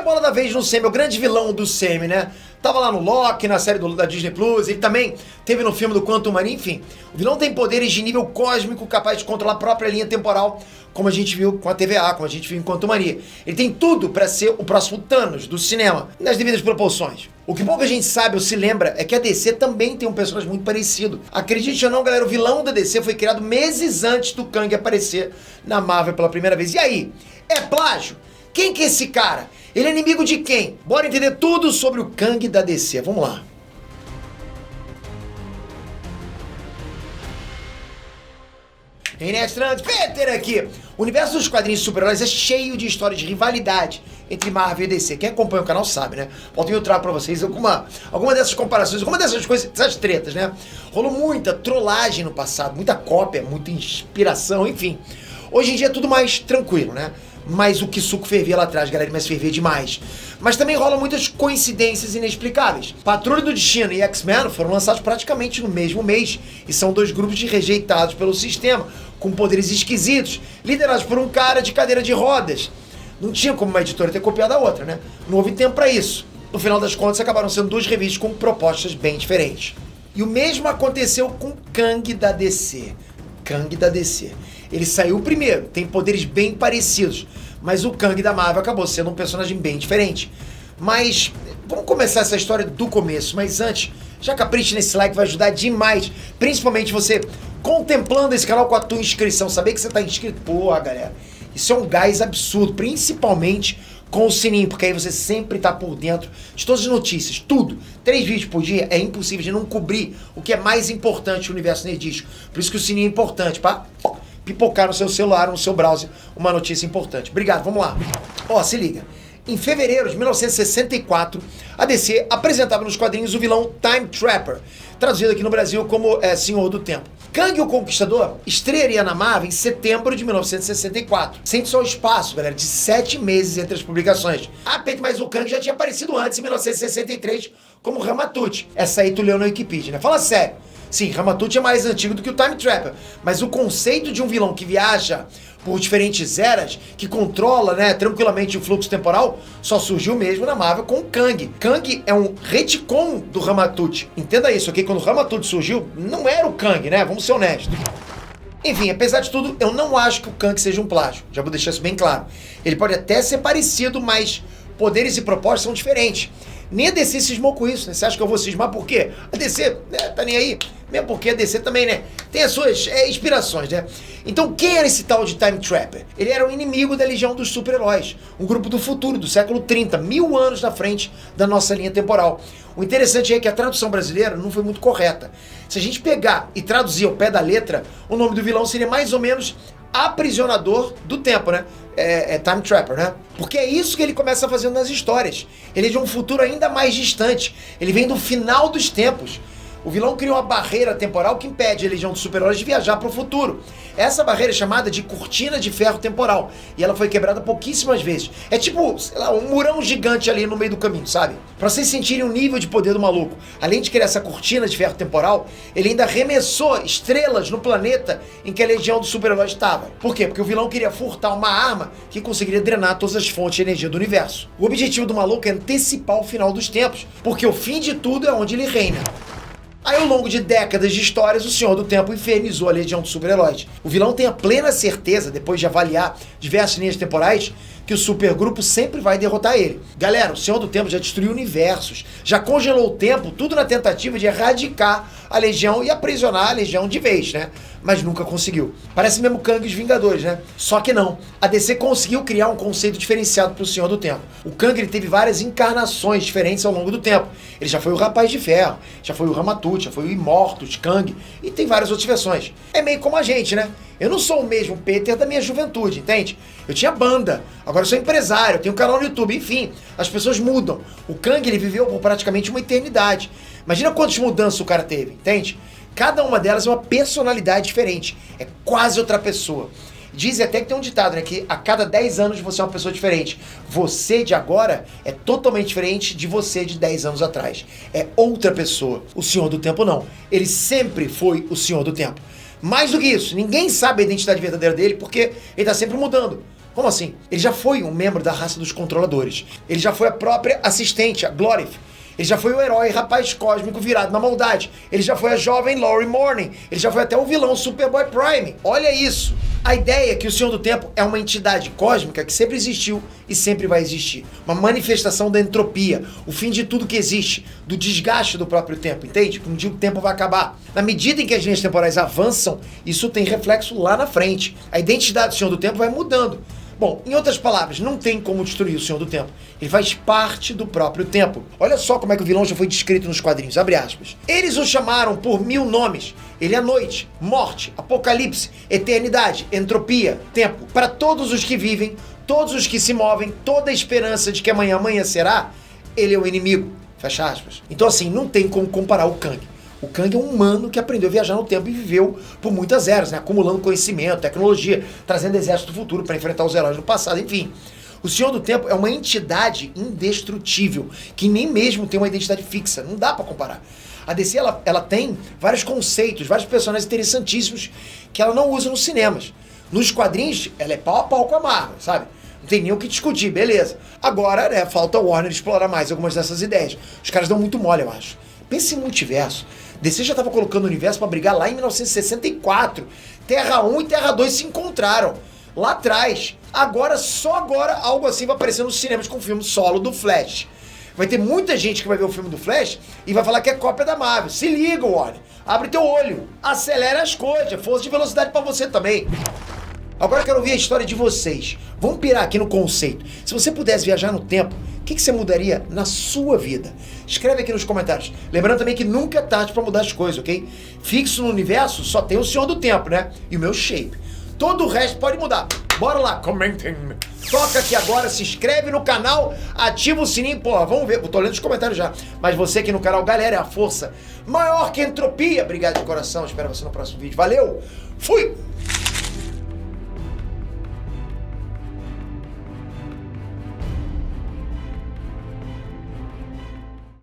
a bola da vez no Semi, o grande vilão do Semi, né? Tava lá no Loki, na série da Disney Plus, ele também teve no filme do Quantum Mania, enfim. O vilão tem poderes de nível cósmico capaz de controlar a própria linha temporal, como a gente viu com a TVA, como a gente viu em Quantum Mania. Ele tem tudo pra ser o próximo Thanos do cinema, nas devidas proporções. O que pouca gente sabe ou se lembra é que a DC também tem um personagem muito parecido. Acredite ou não, galera, o vilão da DC foi criado meses antes do Kang aparecer na Marvel pela primeira vez. E aí? É plágio? Quem que é esse cara? Ele é inimigo de quem? Bora entender tudo sobre o Kang da DC. Vamos lá. Inestrantes, Peter aqui. O universo dos quadrinhos de super-heróis é cheio de histórias de rivalidade entre Marvel e DC. Quem acompanha o canal sabe, né? Volto eu trago pra vocês alguma dessas comparações, alguma dessas coisas, dessas tretas, né? Rolou muita trollagem no passado, muita cópia, muita inspiração, enfim. Hoje em dia é tudo mais tranquilo, né? Mas o que suco fervia lá atrás, galera, mas fervia demais. Mas também rolam muitas coincidências inexplicáveis. Patrulha do Destino e X-Men foram lançados praticamente no mesmo mês e são dois grupos de rejeitados pelo sistema, com poderes esquisitos, liderados por um cara de cadeira de rodas. Não tinha como uma editora ter copiado a outra, né? Não houve tempo pra isso. No final das contas, acabaram sendo duas revistas com propostas bem diferentes. E o mesmo aconteceu com Kang da DC. Kang da DC. Ele saiu primeiro, tem poderes bem parecidos, mas o Kang da Marvel acabou sendo um personagem bem diferente. Mas vamos começar essa história do começo, mas antes, já capricha nesse like, vai ajudar demais, principalmente você contemplando esse canal com a tua inscrição, saber que você tá inscrito, porra, galera, isso é um gás absurdo, principalmente com o sininho, porque aí você sempre tá por dentro de todas as notícias, tudo. 3 vídeos por dia é impossível de não cobrir o que é mais importante no universo nerdístico, por isso que o sininho é importante, pá. Pipocar no seu celular, no seu browser, uma notícia importante. Obrigado, vamos lá. Ó, se liga. Em fevereiro de 1964, a DC apresentava nos quadrinhos o vilão Time Trapper, traduzido aqui no Brasil como Senhor do Tempo. Kang o Conquistador estrearia na Marvel em setembro de 1964. Sente só o espaço, galera, de 7 meses entre as publicações. Ah, Peito, mas o Kang já tinha aparecido antes, em 1963, como Ramatut. Essa aí tu leu na Wikipedia, né? Fala sério. Sim, Ramatut é mais antigo do que o Time Trapper, mas o conceito de um vilão que viaja por diferentes eras, que controla, né, tranquilamente o fluxo temporal, só surgiu mesmo na Marvel com o Kang. Kang é um retcon do Ramatut. Entenda isso, ok? Quando o Ramatut surgiu, não era o Kang, né? Vamos ser honestos. Enfim, apesar de tudo, eu não acho que o Kang seja um plágio. Já vou deixar isso bem claro. Ele pode até ser parecido, mas poderes e propostas são diferentes. Nem a DC cismou com isso, né? Você acha que eu vou cismar por quê? A DC, né, tá nem aí. Mesmo porque a DC também, né, tem as suas inspirações, né? Então, quem era esse tal de Time Trapper? Ele era um inimigo da Legião dos Super-Heróis, um grupo do futuro, do século 30, 1000 anos na frente da nossa linha temporal. O interessante é que a tradução brasileira não foi muito correta. Se a gente pegar e traduzir ao pé da letra, o nome do vilão seria mais ou menos Aprisionador do Tempo, né? Time Trapper, né? Porque é isso que ele começa fazendo nas histórias. Ele é de um futuro ainda mais distante. Ele vem do final dos tempos. O vilão cria uma barreira temporal que impede a Legião dos Super-Heróis de viajar para o futuro. Essa barreira é chamada de cortina de ferro temporal. E ela foi quebrada pouquíssimas vezes. É tipo, sei lá, um murão gigante ali no meio do caminho, sabe? Pra vocês sentirem o nível de poder do maluco. Além de criar essa cortina de ferro temporal, ele ainda arremessou estrelas no planeta em que a Legião dos Super-Heróis estava. Por quê? Porque o vilão queria furtar uma arma que conseguiria drenar todas as fontes de energia do universo. O objetivo do maluco é antecipar o final dos tempos, porque o fim de tudo é onde ele reina. Aí, ao longo de décadas de histórias, o Senhor do Tempo infernizou a Legião dos Super-Heróis. O vilão tem a plena certeza, depois de avaliar diversas linhas temporais, que o supergrupo sempre vai derrotar ele. Galera, o Senhor do Tempo já destruiu universos, já congelou o tempo, tudo na tentativa de erradicar a Legião e aprisionar a Legião de vez, né? Mas nunca conseguiu. Parece mesmo Kang e os Vingadores, né? Só que não. A DC conseguiu criar um conceito diferenciado para o Senhor do Tempo. O Kang, ele teve várias encarnações diferentes ao longo do tempo. Ele já foi o Rapaz de Ferro, já foi o Ramatut, já foi o Immortus, Kang, e tem várias outras versões. É meio como a gente, né? Eu não sou o mesmo Peter da minha juventude, entende? Eu tinha banda, agora eu sou empresário, eu tenho um canal no YouTube, enfim, as pessoas mudam. O Kang, ele viveu por praticamente uma eternidade. Imagina quantas mudanças o cara teve, entende? Cada uma delas é uma personalidade diferente, é quase outra pessoa. Dizem até que tem um ditado, né, que a cada 10 anos você é uma pessoa diferente. Você de agora é totalmente diferente de você de 10 anos atrás. É outra pessoa. O Senhor do Tempo não. Ele sempre foi o Senhor do Tempo. Mais do que isso, ninguém sabe a identidade verdadeira dele porque ele está sempre mudando. Como assim? Ele já foi um membro da raça dos controladores. Ele já foi a própria assistente, a Glorif. Ele já foi o herói rapaz cósmico virado na maldade. Ele já foi a jovem Laurie Morning. Ele já foi até o vilão Superboy Prime. Olha isso. A ideia é que o Senhor do Tempo é uma entidade cósmica que sempre existiu e sempre vai existir. Uma manifestação da entropia, o fim de tudo que existe, do desgaste do próprio tempo, entende? Um dia o tempo vai acabar. Na medida em que as linhas temporais avançam, isso tem reflexo lá na frente. A identidade do Senhor do Tempo vai mudando. Bom, em outras palavras, não tem como destruir o Senhor do Tempo. Ele faz parte do próprio tempo. Olha só como é que o vilão já foi descrito nos quadrinhos, abre aspas. Eles o chamaram por 1000 nomes. Ele é noite, morte, apocalipse, eternidade, entropia, tempo. Para todos os que vivem, todos os que se movem, toda a esperança de que amanhã amanhecerá, ele é o inimigo. Fecha aspas. Então assim, não tem como comparar o Kang. O Kang é um humano que aprendeu a viajar no tempo e viveu por muitas eras, né? Acumulando conhecimento, tecnologia, trazendo exército do futuro para enfrentar os heróis do passado, enfim. O Senhor do Tempo é uma entidade indestrutível, que nem mesmo tem uma identidade fixa, não dá para comparar. A DC, ela tem vários conceitos, vários personagens interessantíssimos que ela não usa nos cinemas. Nos quadrinhos, ela é pau a pau com a Marvel, sabe? Não tem nem o que discutir, beleza. Agora, né, falta a Warner explorar mais algumas dessas ideias. Os caras dão muito mole, eu acho. Pense em multiverso. DC já estava colocando o universo para brigar lá em 1964. Terra 1 e Terra 2 se encontraram lá atrás. Agora, só agora, algo assim vai aparecer nos cinemas com o filme solo do Flash. Vai ter muita gente que vai ver o filme do Flash e vai falar que é cópia da Marvel. Se liga, Warner. Abre teu olho. Acelera as coisas. Força de velocidade para você também. Agora eu quero ouvir a história de vocês. Vamos pirar aqui no conceito. Se você pudesse viajar no tempo, o que você mudaria na sua vida? Escreve aqui nos comentários. Lembrando também que nunca é tarde pra mudar as coisas, ok? Fixo no universo só tem o Senhor do Tempo, né? E o meu shape. Todo o resto pode mudar. Bora lá, comentem. Toca aqui agora, se inscreve no canal, ativa o sininho. Porra, vamos ver. Eu tô lendo os comentários já. Mas você aqui no canal, galera, é a força maior que a entropia. Obrigado de coração. Espero você no próximo vídeo. Valeu. Fui!